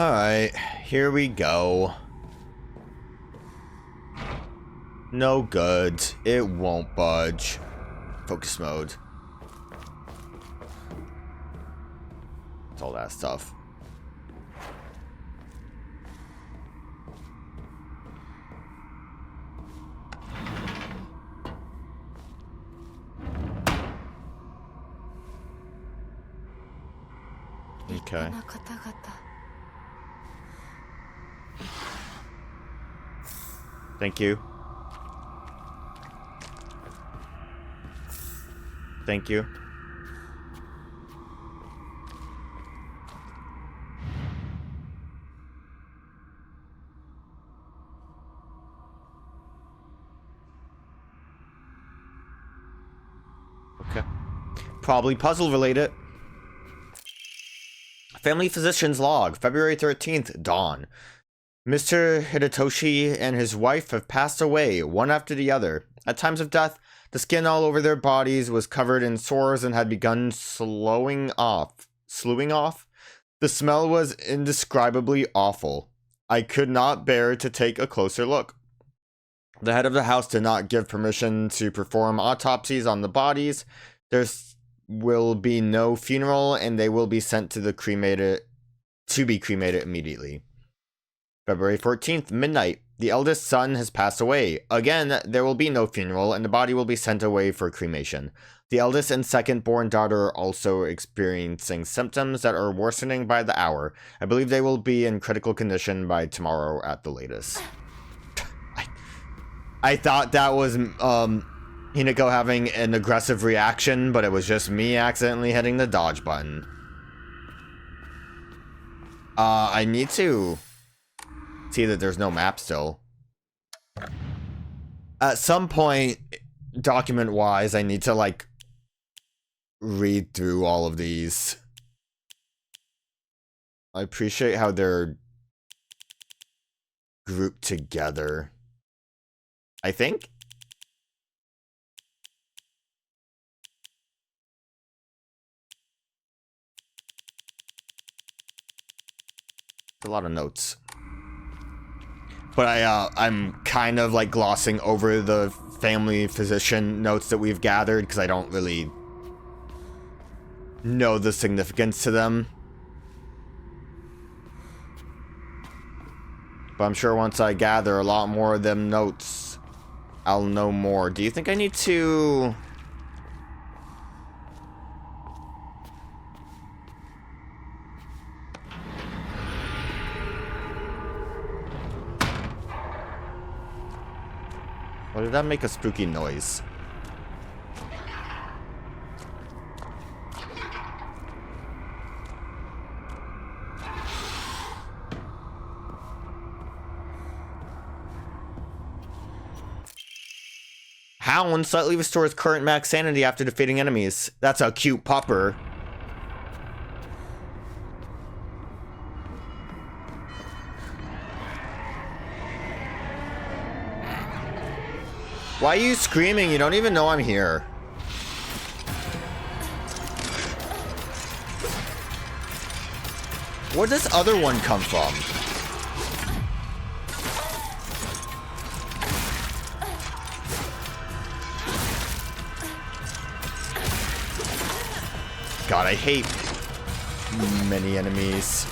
Alright, here we go. No good. It won't budge. Focus mode. It's all that stuff. Okay. Thank you. Thank you. Okay. Probably puzzle related. Family physician's log, February 13th, dawn. Mr. Hidetoshi and his wife have passed away, one after the other. At times of death, the skin all over their bodies was covered in sores and had begun sloughing off. The smell was indescribably awful. I could not bear to take a closer look. The head of the house did not give permission to perform autopsies on the bodies. There will be no funeral, and they will be sent to be cremated immediately. February 14th, midnight. The eldest son has passed away. Again, there will be no funeral, and the body will be sent away for cremation. The eldest and second-born daughter are also experiencing symptoms that are worsening by the hour. I believe they will be in critical condition by tomorrow at the latest. I thought that was Hinako having an aggressive reaction, but it was just me accidentally hitting the dodge button. I need to see that there's no map still. At some point, document-wise, I need to, like, read through all of these. I appreciate how they're grouped together. I think? A lot of notes. But I'm kind of like glossing over the family physician notes that we've gathered because I don't really know the significance to them. But I'm sure once I gather a lot more of them notes, I'll know more. Do you think I need to... Why did that make a spooky noise? Hound slightly restores current max sanity after defeating enemies. That's a cute popper. Why are you screaming? You don't even know I'm here. Where'd this other one come from? God, I hate many enemies.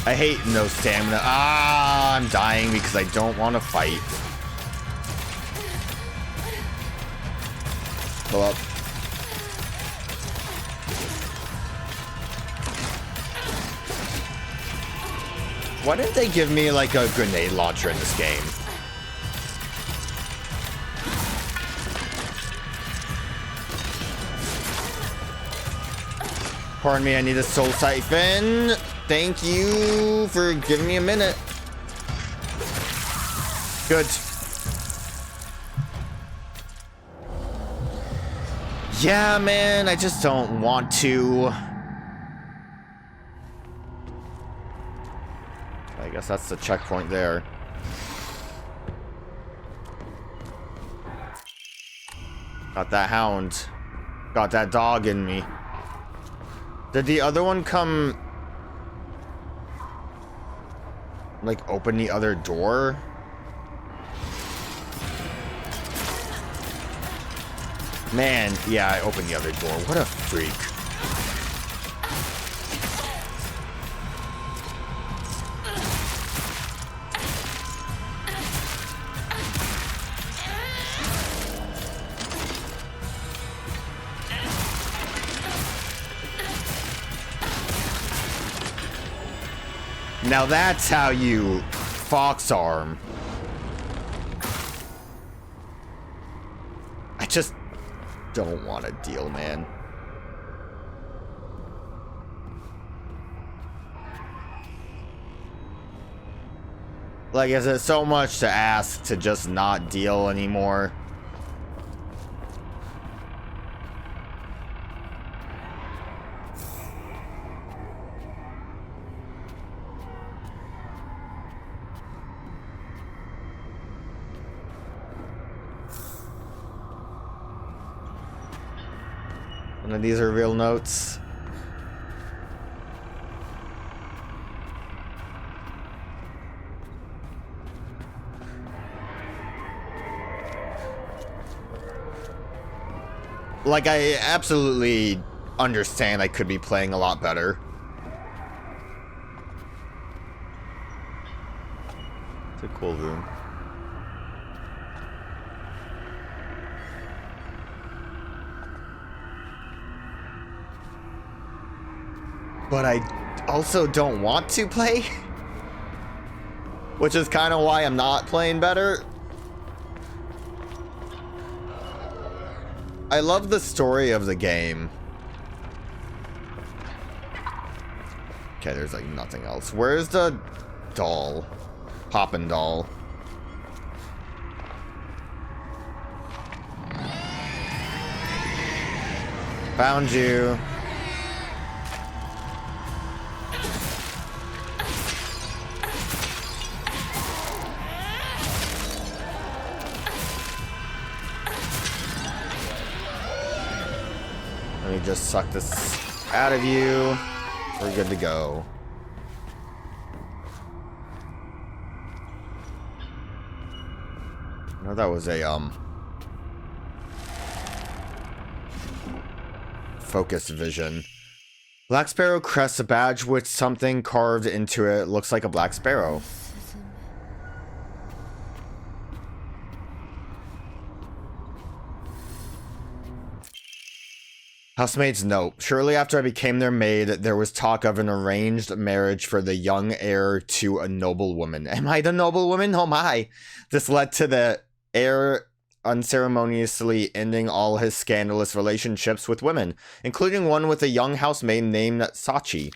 I hate no stamina. Ah, I'm dying because I don't want to fight. Pull up. Why didn't they give me like a grenade launcher in this game? Pardon me, I need a soul siphon. Thank you for giving me a minute. Good. Yeah, man, I just don't want to. I guess that's the checkpoint there. Got that hound. Got that dog in me. Did the other one come... like, open the other door? Man, yeah, I opened the other door. What a freak. Now that's how you fox arm. I just don't want to deal, man. Like, is it so much to ask to just not deal anymore? None of these are real notes. Like, I absolutely understand I could be playing a lot better. It's a cool room. But I also don't want to play. Which is kind of why I'm not playing better. I love the story of the game. Okay, there's like nothing else. Where's the doll? Poppin' doll. Found you. Let me just suck this out of you. We're good to go. No, that was a focus vision. Black Sparrow crests a badge with something carved into it. Looks like a black sparrow. Housemaid's note. Shortly after I became their maid, there was talk of an arranged marriage for the young heir to a noblewoman. Am I the noblewoman? Oh my. This led to the heir unceremoniously ending all his scandalous relationships with women, including one with a young housemaid named Sachi.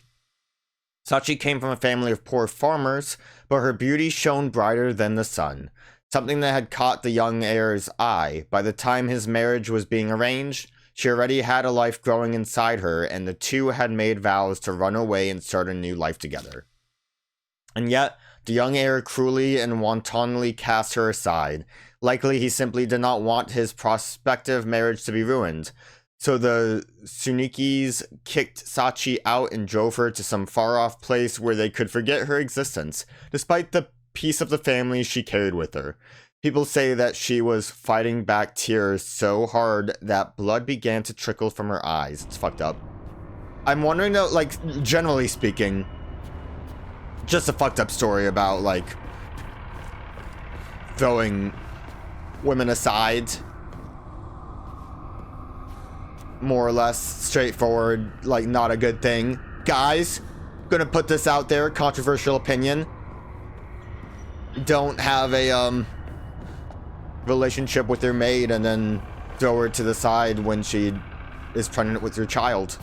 Sachi came from a family of poor farmers, but her beauty shone brighter than the sun, something that had caught the young heir's eye. By the time his marriage was being arranged, she already had a life growing inside her, and the two had made vows to run away and start a new life together. And yet, the young heir cruelly and wantonly cast her aside. Likely, he simply did not want his prospective marriage to be ruined. So the Tsunikis kicked Sachi out and drove her to some far-off place where they could forget her existence, despite the peace of the family she carried with her. People say that she was fighting back tears so hard that blood began to trickle from her eyes. It's fucked up. I'm wondering though, like, generally speaking, just a fucked up story about, like, throwing women aside. More or less straightforward, like, not a good thing. Guys, gonna put this out there, controversial opinion. Don't have a, relationship with your maid and then throw her to the side when she is pregnant with your child.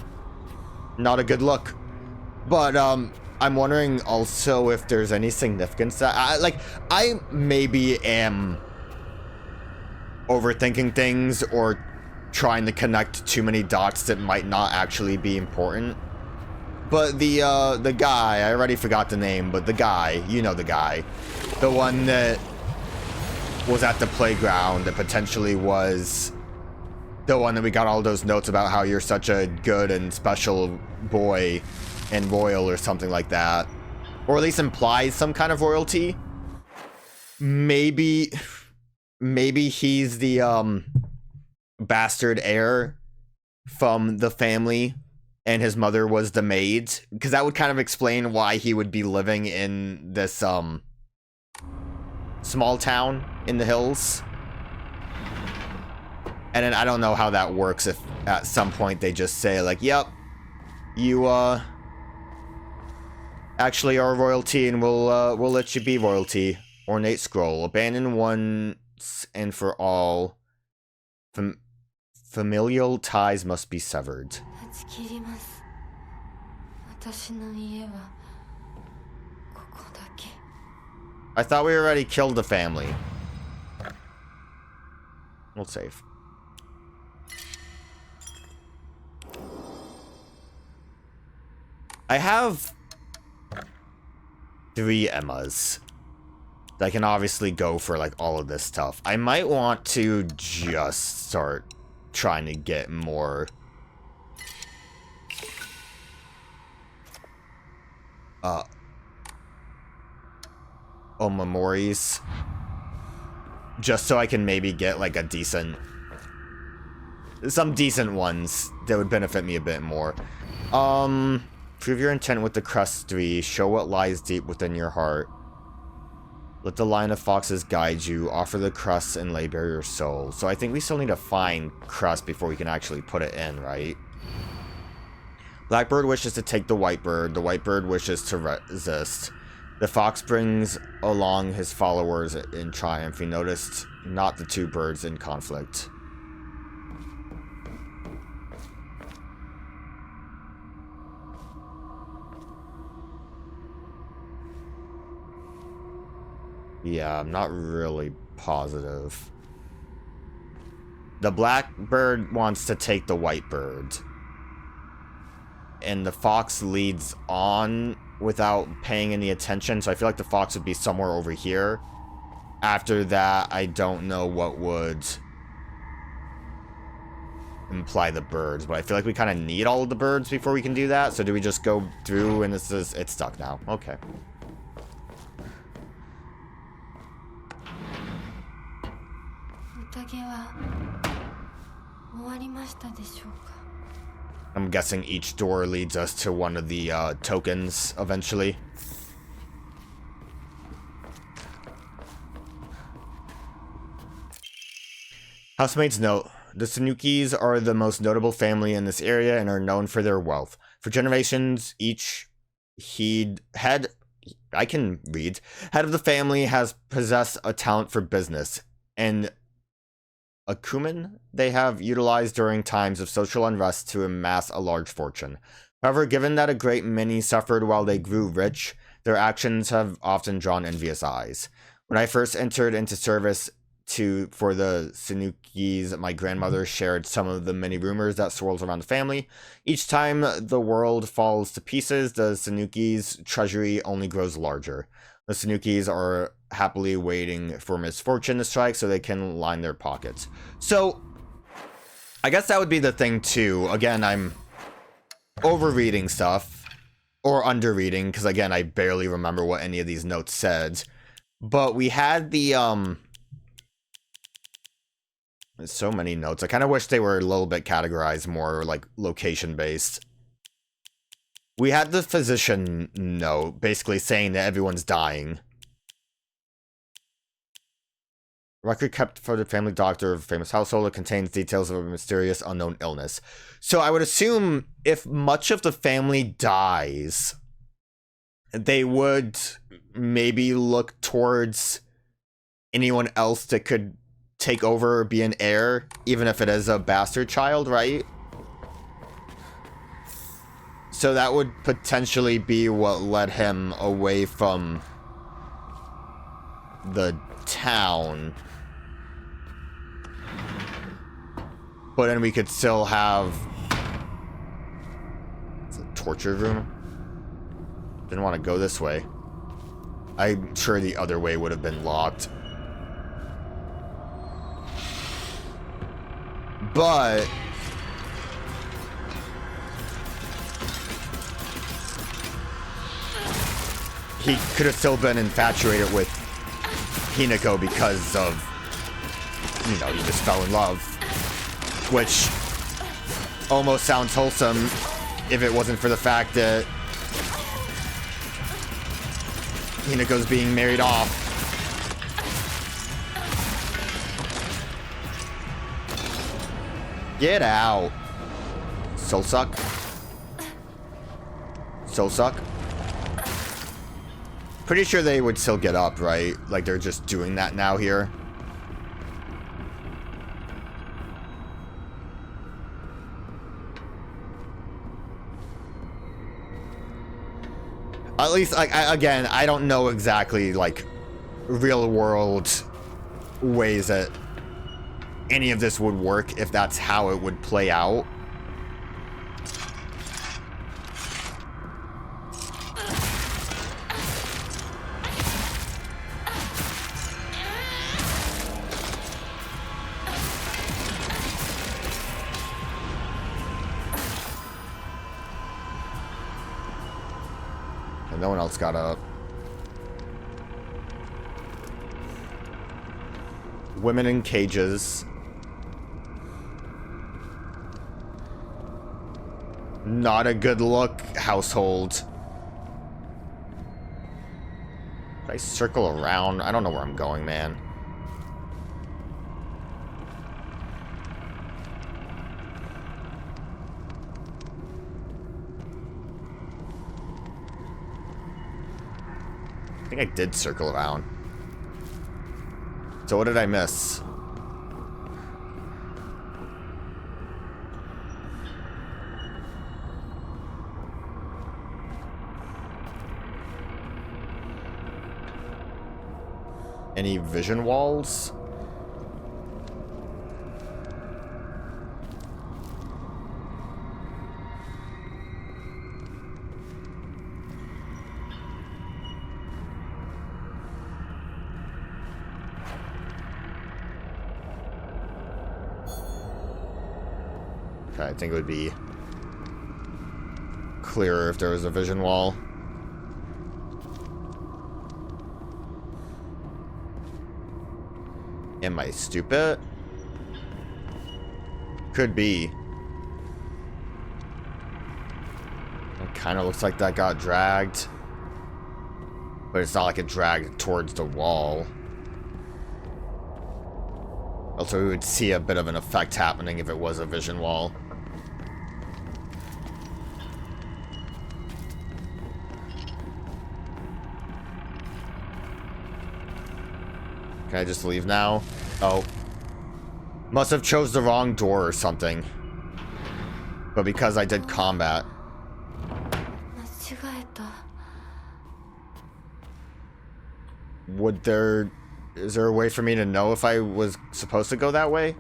Not a good look. But I'm wondering also if there's any significance that I maybe am overthinking things or trying to connect too many dots that might not actually be important. But the guy, I already forgot the name, but the guy, you know the guy, the one that was at the playground that potentially was The one that we got all those notes about how you're such a good and special boy and royal or something like that. Or at least implies some kind of royalty. Maybe he's the bastard heir from the family and his mother was the maid, because that would kind of explain why he would be living in this small town in the hills. And then I don't know how that works if at some point they just say like, yep, you actually are royalty and we'll let you be royalty. Ornate scroll. Abandon once and for all. Familial ties must be severed. I thought we already killed the family. We'll save. I have 3 Emmas. I can obviously go for like all of this stuff. I might want to just start trying to get more memories, just so I can maybe get like some decent ones that would benefit me a bit more. Prove your intent with the crust 3. Show what lies deep within your heart. Let the line of foxes guide you. Offer the crust and lay bare your soul. So I think we still need to find crust before we can actually put it in, right? Blackbird wishes to take the white bird. The white bird wishes to resist. The fox brings along his followers in triumph. He noticed not the 2 birds in conflict. Yeah, I'm not really positive. The blackbird wants to take the white bird. And the fox leads on without paying any attention, so I feel like the fox would be somewhere over here. After that, I don't know what would imply the birds, but I feel like we kind of need all of the birds before we can do that. So do we just go through and it's stuck now? Okay. I'm guessing each door leads us to one of the tokens eventually. Housemates note, the Tsunukis are the most notable family in this area and are known for their wealth. For generations, each head of the family has possessed a talent for business, and a cumin they have utilized during times of social unrest to amass a large fortune. However, given that a great many suffered while they grew rich, their actions have often drawn envious eyes. When I first entered into service for the Tsunukis, my grandmother shared some of the many rumors that swirls around the family. Each time the world falls to pieces, the Tsunukis' treasury only grows larger. The Tsunukis are happily waiting for misfortune to strike so they can line their pockets. So, I guess that would be the thing too. Again, I'm overreading stuff. Or underreading, because again, I barely remember what any of these notes said. But we had the, there's so many notes. I kind of wish they were a little bit categorized more, like, location-based. We had the physician note, basically saying that everyone's dying. Record kept for the family doctor of a famous household. It contains details of a mysterious unknown illness. So I would assume if much of the family dies, they would maybe look towards anyone else that could take over or be an heir, even if it is a bastard child, right? So that would potentially be what led him away from the town. But then we could still have... It's a torture room. Didn't want to go this way. I'm sure the other way would have been locked. But he could have still been infatuated with Hinako because of, you know, he just fell in love. Which almost sounds wholesome if it wasn't for the fact that Hinako's being married off. Get out. Soul suck. Soul suck. Pretty sure they would still get up, right? Like they're just doing that now here. At least, like, again, I don't know exactly, like, real world ways that any of this would work if that's how it would play out. And no one else got up. Women in cages. Not a good look, household. Did I circle around? I don't know where I'm going, man. I think I did circle around. So what did I miss? Any vision walls? Okay, I think it would be clearer if there was a vision wall. Am I stupid? Could be. It kind of looks like that got dragged. But it's not like it dragged towards the wall. Also, we would see a bit of an effect happening if it was a vision wall. Can I just leave now? Oh. Must have chose the wrong door or something. But because I did combat. Would there... Is there a way for me to know if I was supposed to go that way?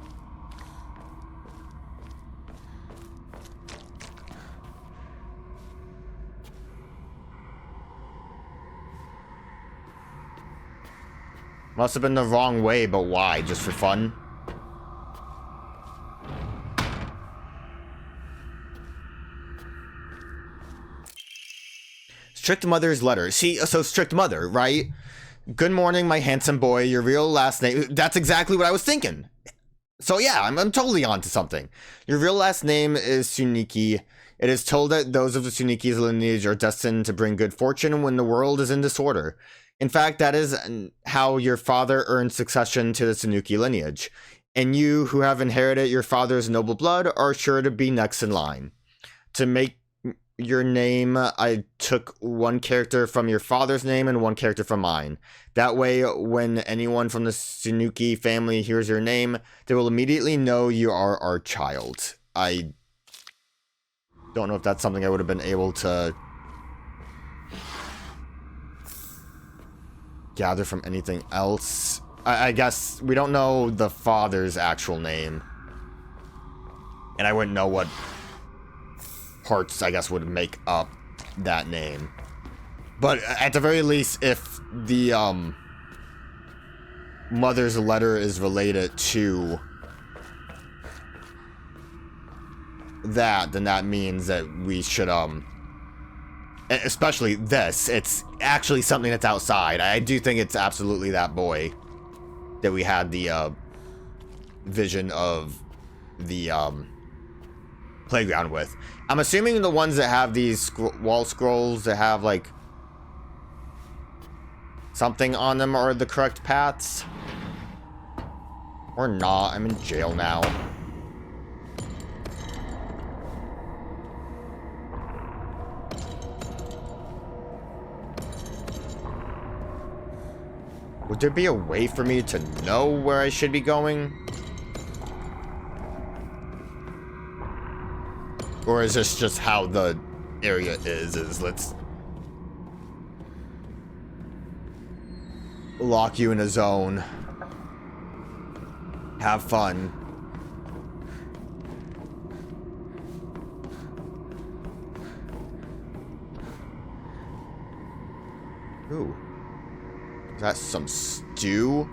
Must have been the wrong way, but why? Just for fun? Strict Mother's letter. See, so Strict Mother, right? Good morning, my handsome boy. Your real last name... That's exactly what I was thinking. So yeah, I'm totally onto something. Your real last name is Tsuniki. It is told that those of the Tsuniki's lineage are destined to bring good fortune when the world is in disorder. In fact, that is how your father earned succession to the Tsunuki lineage. And you, who have inherited your father's noble blood, are sure to be next in line. To make your name, I took one character from your father's name and one character from mine. That way, when anyone from the Tsunuki family hears your name, they will immediately know you are our child. I don't know if that's something I would have been able to gather from anything else. I guess we don't know the father's actual name. And I wouldn't know what parts, I guess, would make up that name. But at the very least, if the mother's letter is related to that, then that means that we should, especially this, it's actually something that's outside. I do think it's absolutely that boy that we had the, vision of the, playground with. I'm assuming the ones that have these wall scrolls that have, like, something on them are the correct paths. Or not. I'm in jail now. Would there be a way for me to know where I should be going? Or is this just how the area is let's lock you in a zone. Have fun. Ooh. Is that some stew?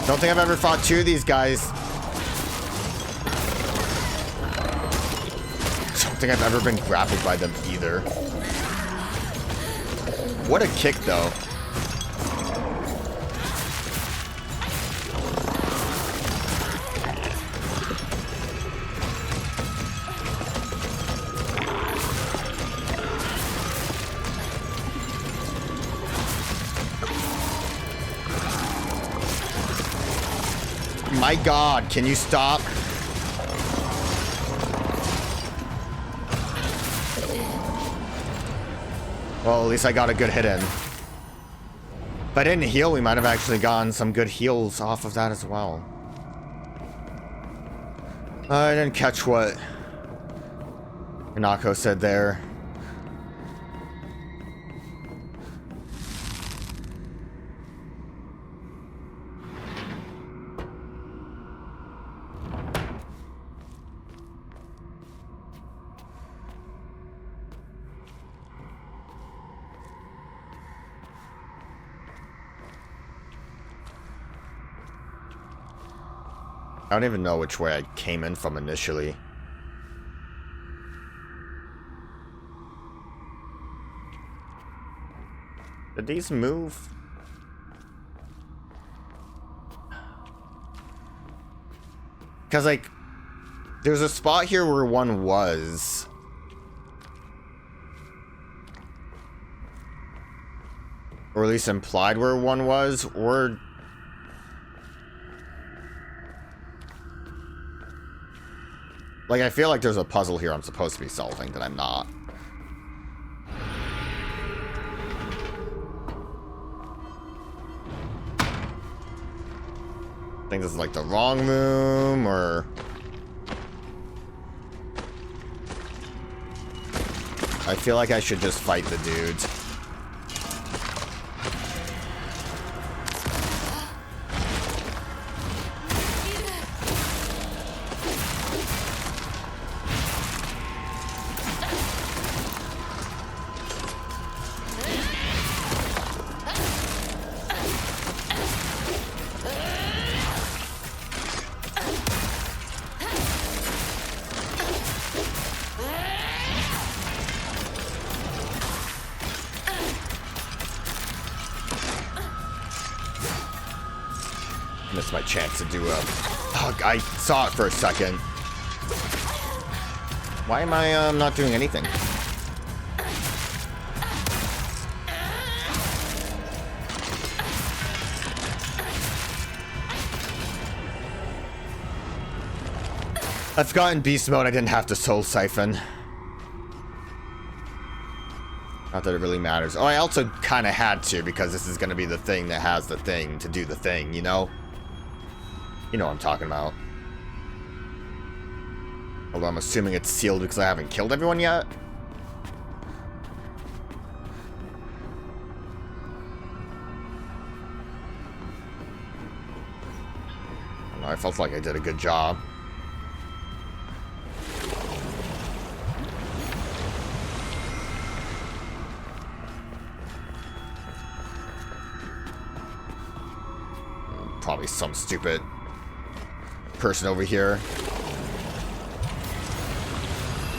Don't think I've ever fought two of these guys. Don't think I've ever been grappled by them either. What a kick, though. My God, can you stop? Well, at least I got a good hit in. If I didn't heal, we might have actually gotten some good heals off of that as well. I didn't catch what Hinako said there. I don't even know which way I came in from initially. Did these move? Because, like, there's a spot here where one was. Or at least implied where one was, or... like, I feel like there's a puzzle here I'm supposed to be solving that I'm not. I think this is like the wrong room, or... I feel like I should just fight the dudes. Missed my chance to do a... oh, I saw it for a second. Why am I not doing anything? I've gotten beast mode, I didn't have to soul siphon. Not that it really matters. Oh, I also kind of had to, because this is going to be the thing that has the thing to do the thing, you know? You know what I'm talking about. Although I'm assuming it's sealed because I haven't killed everyone yet. I felt like I did a good job. Probably some stupid person over here.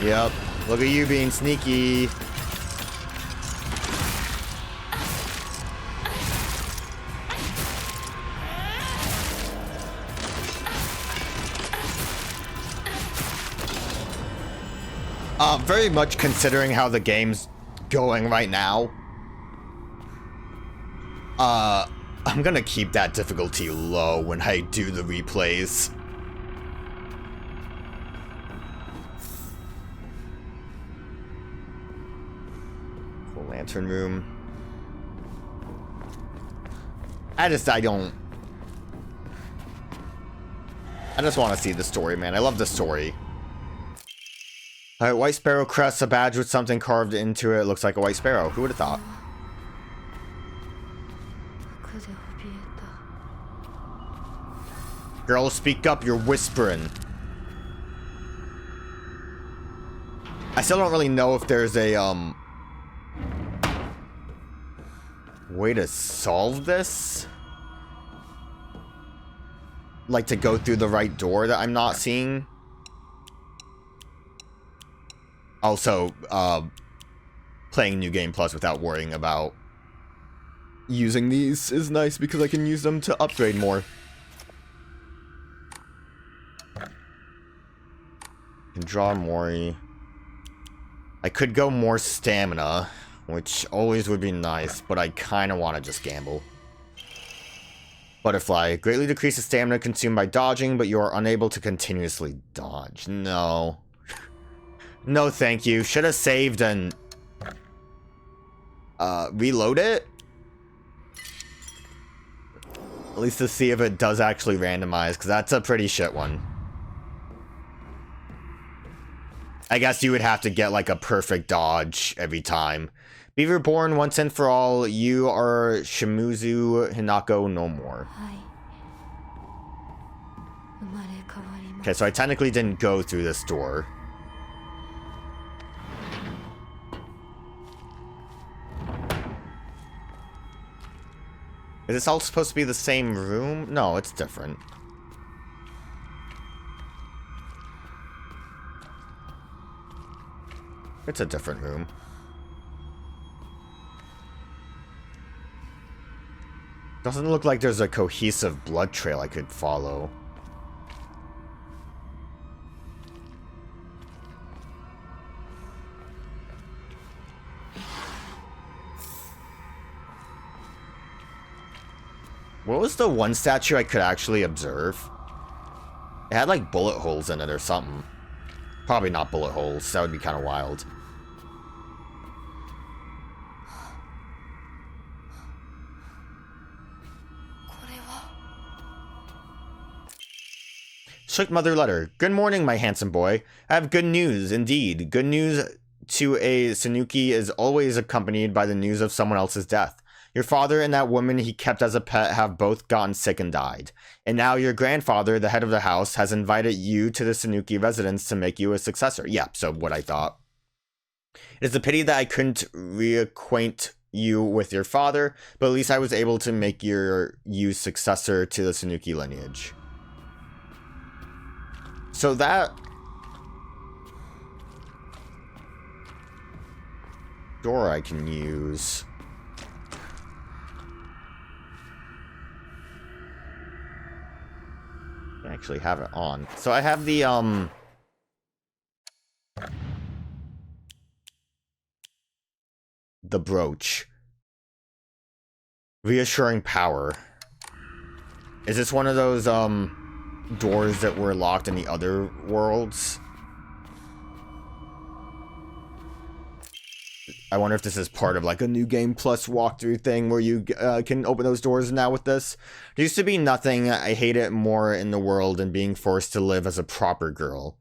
Yep. Look at you being sneaky. Very much considering how the game's going right now. I'm gonna keep that difficulty low when I do the replays. Cool lantern room. I just want to see the story, man. I love the story. Alright, white sparrow crest, a badge with something carved into it. Looks like a white sparrow. Who would have thought? Girl, speak up. You're whispering. I still don't really know if there's a, way to solve this. Like, to go through the right door that I'm not seeing. Also, playing New Game Plus without worrying about using these is nice because I can use them to upgrade more. Can draw Mori. I could go more stamina, which always would be nice, but I kind of want to just gamble. Butterfly. Greatly decreases stamina consumed by dodging, but you are unable to continuously dodge. No. No, thank you. Should have saved and reload it. At least to see if it does actually randomize, because that's a pretty shit one. I guess you would have to get like a perfect dodge every time. Be reborn once and for all. You are Shimizu Hinako no more. Okay, so I technically didn't go through this door. Is this all supposed to be the same room? No, it's different. It's a different room. Doesn't look like there's a cohesive blood trail I could follow. What was the one statue I could actually observe? It had like bullet holes in it or something. Probably not bullet holes. That would be kind of wild. Strict mother letter. Good morning, my handsome boy. I have good news, indeed. Good news to a Tsunuki is always accompanied by the news of someone else's death. Your father and that woman he kept as a pet have both gotten sick and died. And now your grandfather, the head of the house, has invited you to the Tsunuki residence to make you a successor. Yeah, so what I thought. It is a pity that I couldn't reacquaint you with your father, but at least I was able to make you successor to the Tsunuki lineage. So that door I can use. I actually have it on. So I have the brooch. Reassuring power. Is this one of those doors that were locked in the other worlds? I wonder if this is part of like a New Game Plus walkthrough thing where you can open those doors now with this. It used to be nothing. I hate it more in the world than being forced to live as a proper girl.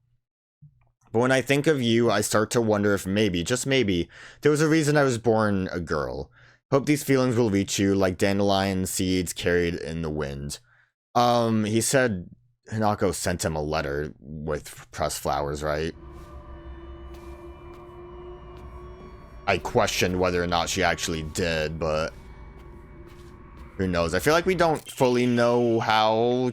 But when I think of you, I start to wonder if maybe, just maybe, there was a reason I was born a girl. Hope these feelings will reach you like dandelion seeds carried in the wind. He said Hinako sent him a letter with pressed flowers, right? I questioned whether or not she actually did, but who knows? I feel like we don't fully know how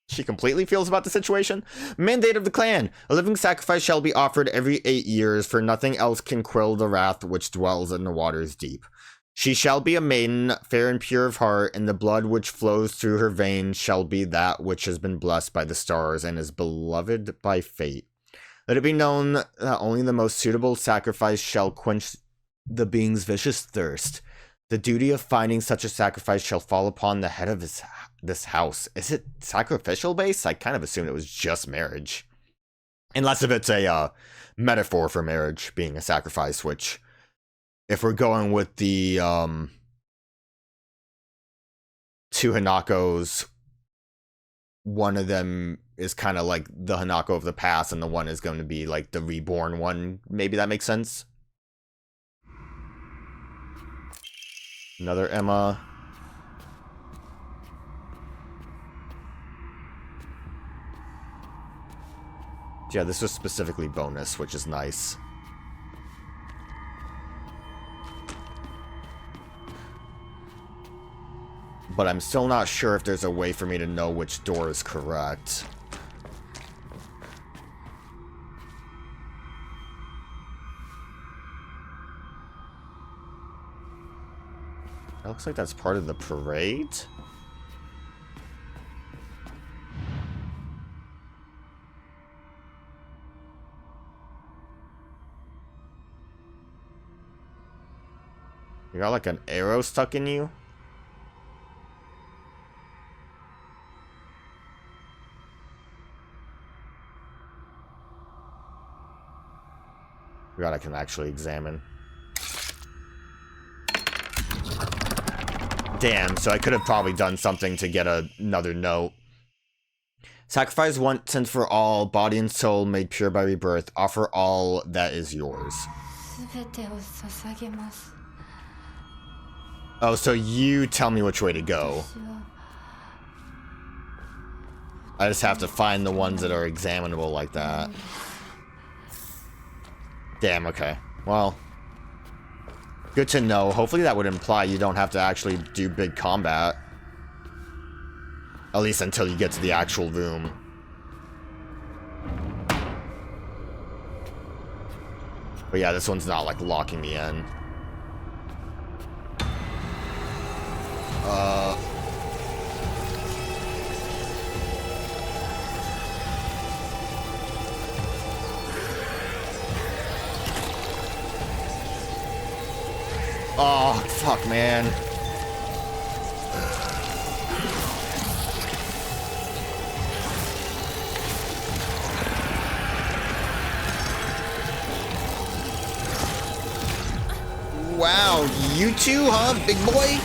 she completely feels about the situation. Mandate of the clan. A living sacrifice shall be offered every 8 years, for nothing else can quell the wrath which dwells in the waters deep. She shall be a maiden, fair and pure of heart, and the blood which flows through her veins shall be that which has been blessed by the stars and is beloved by fate. Let it be known that only the most suitable sacrifice shall quench the being's vicious thirst. The duty of finding such a sacrifice shall fall upon the head of this house. Is it sacrificial based? I kind of assumed it was just marriage. Unless if it's a metaphor for marriage being a sacrifice, which, if we're going with the two Hanakos, one of them is kind of like the Hinako of the past, and the one is going to be like the reborn one. Maybe that makes sense. Another Emma. Yeah, this was specifically bonus, which is nice. But I'm still not sure if there's a way for me to know which door is correct. That looks like that's part of the parade. You got like an arrow stuck in you? God, I can actually examine. Damn, so I could have probably done something to get another note. Sacrifice once and for all, body and soul made pure by rebirth. Offer all that is yours. Oh, so you tell me which way to go. I just have to find the ones that are examinable like that. Damn, okay. Well, good to know. Hopefully that would imply you don't have to actually do big combat. At least until you get to the actual room. But yeah, this one's not like locking me in. Oh, fuck, man. Wow, you too, huh, big boy?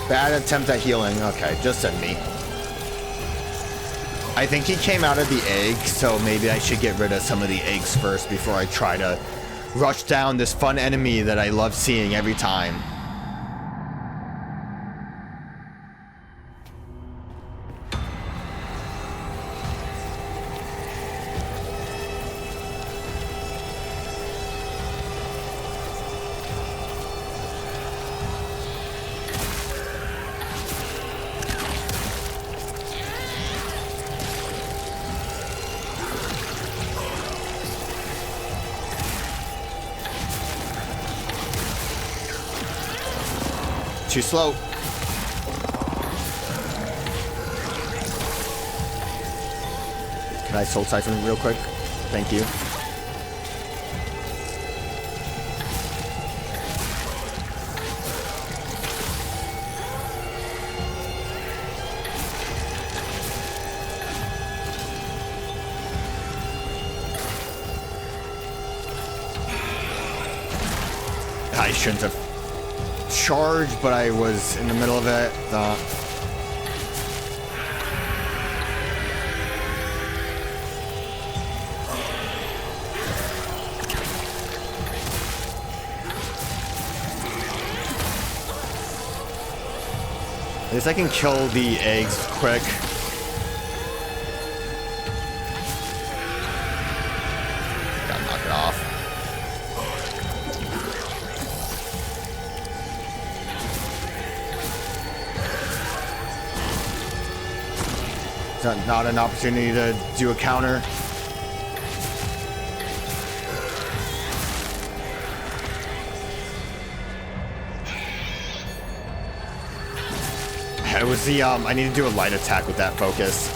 Bad attempt at healing. Okay, just send me. I think he came out of the egg, so maybe I should get rid of some of the eggs first before I try to rush down this fun enemy that I love seeing every time. Too slow. Can I soul siphon real quick? Thank you. I shouldn't have charged, but I was in the middle of it. At least I can kill the eggs quick. Gotta knock it off. Is that not an opportunity to do a counter? It was the, I need to do a light attack with that focus.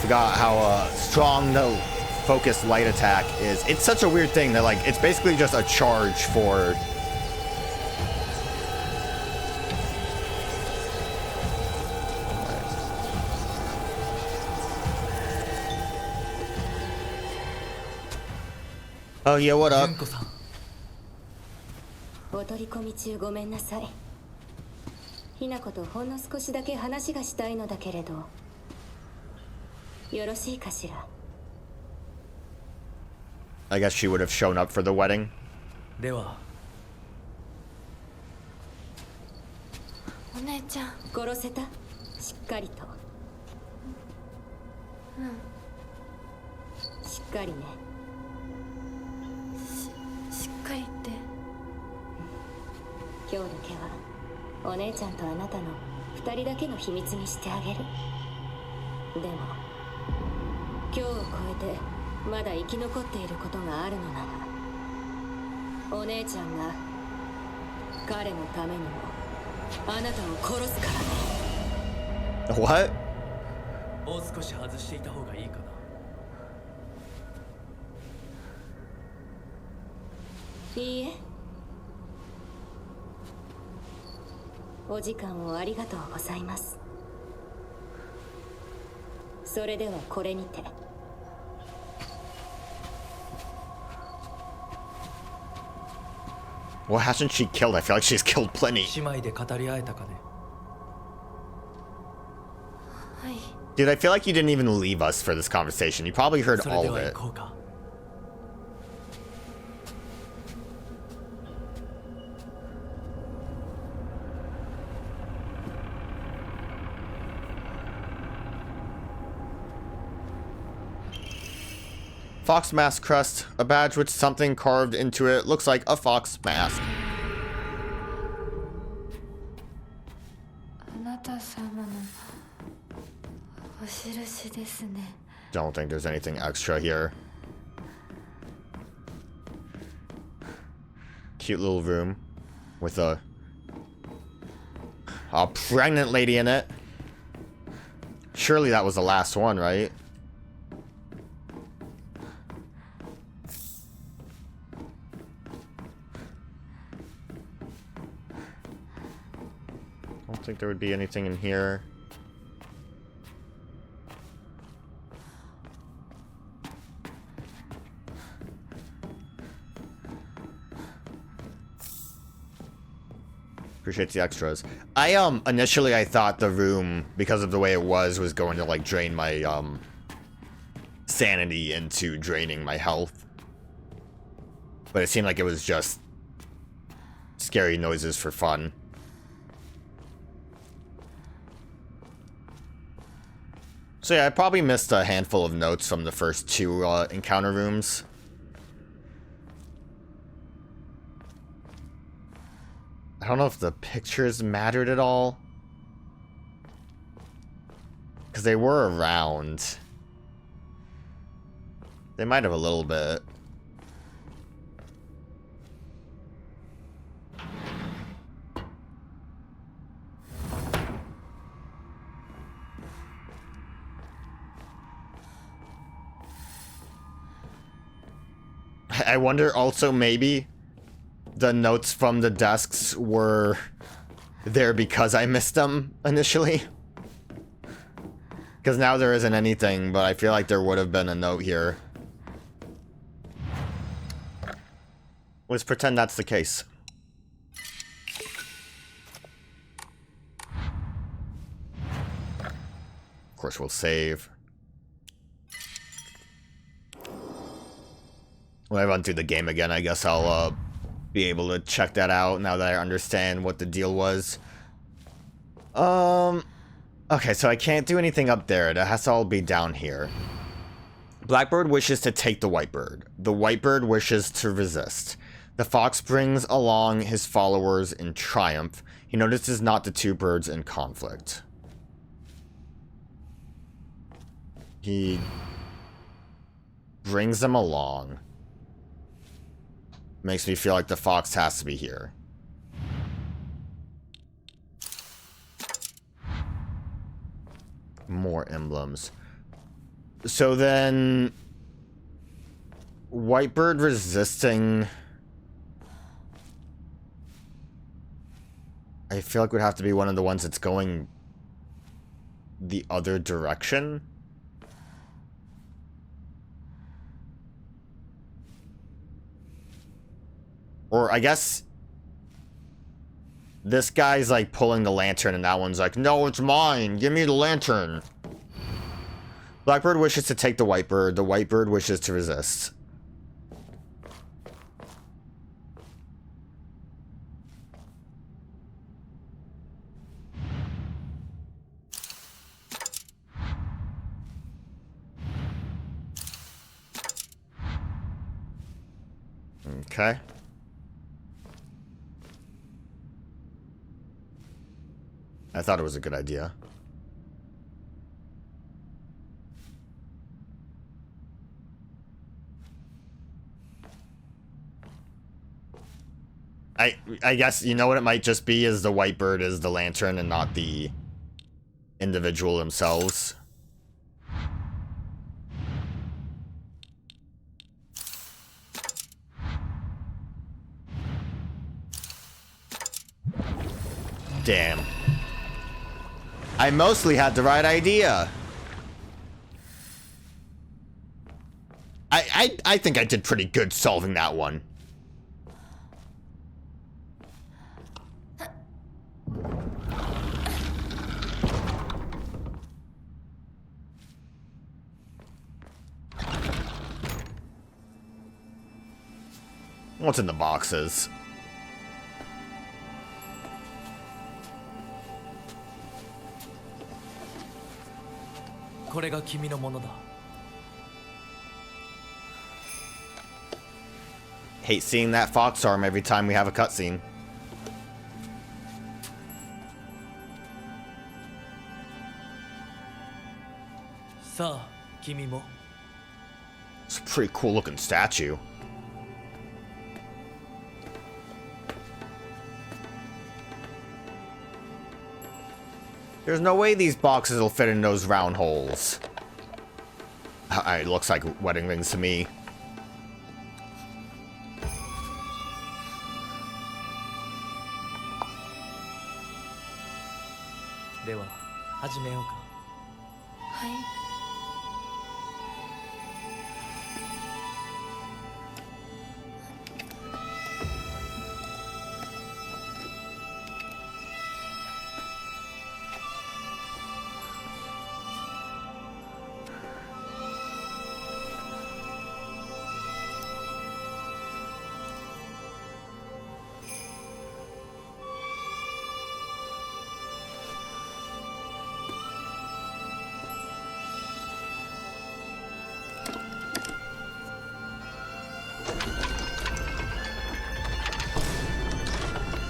Forgot how strong the focus light attack is. It's such a weird thing that, like, it's basically just a charge for... Oh yeah, what up? お取り込み中ごめんなさい。ひなことほんの少しだけ話がしたいのだけれど、よろしいかしら。I guess she would have shown up for the wedding. では、お姉ちゃん殺せた？しっかりと。うん。しっかりね。しっかりって。今日だけはお姉ちゃんとあなたの二人だけの秘密にしてあげる。でも今日を超えてまだ生き残っていることがあるのなら、お姉ちゃんが彼のためにもあなたを殺すからね。 What? もう少し外していた方がいいかな。いいえ。お時間をありがとうございます。それではこれにて。What hasn't she killed? I feel like she's killed plenty. 姉妹で語り合えたかね。はい。 Dude, I feel like you didn't even leave us for this conversation. You probably heard それ all で of は it. 行こうか。Fox mask crest, a badge with something carved into it. Looks like a fox mask. あなた様のお印ですね。 Don't think there's anything extra here. Cute little room with a pregnant lady in it. Surely that was the last one, right? I don't think there would be anything in here. Appreciate the extras. Initially I thought the room, because of the way it was going to like drain my sanity into draining my health. But it seemed like it was just scary noises for fun. So yeah, I probably missed a handful of notes from the first two encounter rooms. I don't know if the pictures mattered at all. Because they were around. They might have a little bit. I wonder also maybe the notes from the desks were there because I missed them initially. Because now there isn't anything, but I feel like there would have been a note here. Let's pretend that's the case. course, we'll save. When I run through the game again, I guess I'll be able to check that out now that I understand what the deal was. Okay, so I can't do anything up there. It has to all be down here. Blackbird wishes to take the whitebird. The whitebird wishes to resist. The fox brings along his followers in triumph. He notices not the two birds in conflict. He brings them along. Makes me feel like the fox has to be here. More emblems. So then... Whitebird resisting... I feel like would have to be one of the ones that's going the other direction. Or I guess this guy's like pulling the lantern and that one's like, no, it's mine. Give me the lantern. Blackbird wishes to take the whitebird. The whitebird wishes to resist. Okay. I thought it was a good idea. I guess, you know what it might just be is the whitebird is the lantern and not the individual themselves. Damn. I mostly had the right idea. I think I did pretty good solving that one. What's in the boxes? Hate seeing that fox arm every time we have a cutscene. It's a pretty cool looking statue. There's no way these boxes will fit in those round holes. It looks like wedding rings to me.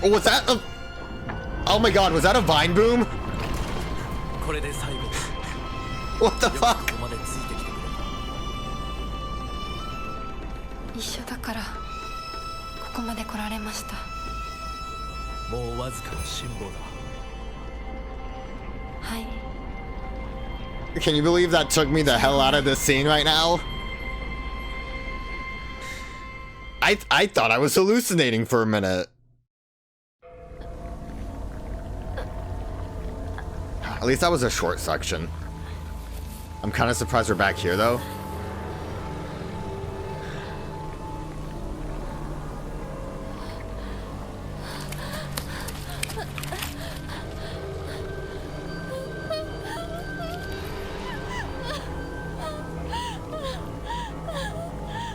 Oh, was that a... Oh my god, was that a vine boom? What the fuck? Can you believe that took me the hell out of this scene right now? I thought I was hallucinating for a minute. At least that was a short section. I'm kind of surprised we're back here, though.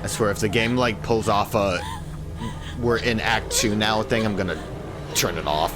swear, if the game like pulls off a "we're in Act 2 now" thing, I'm gonna turn it off.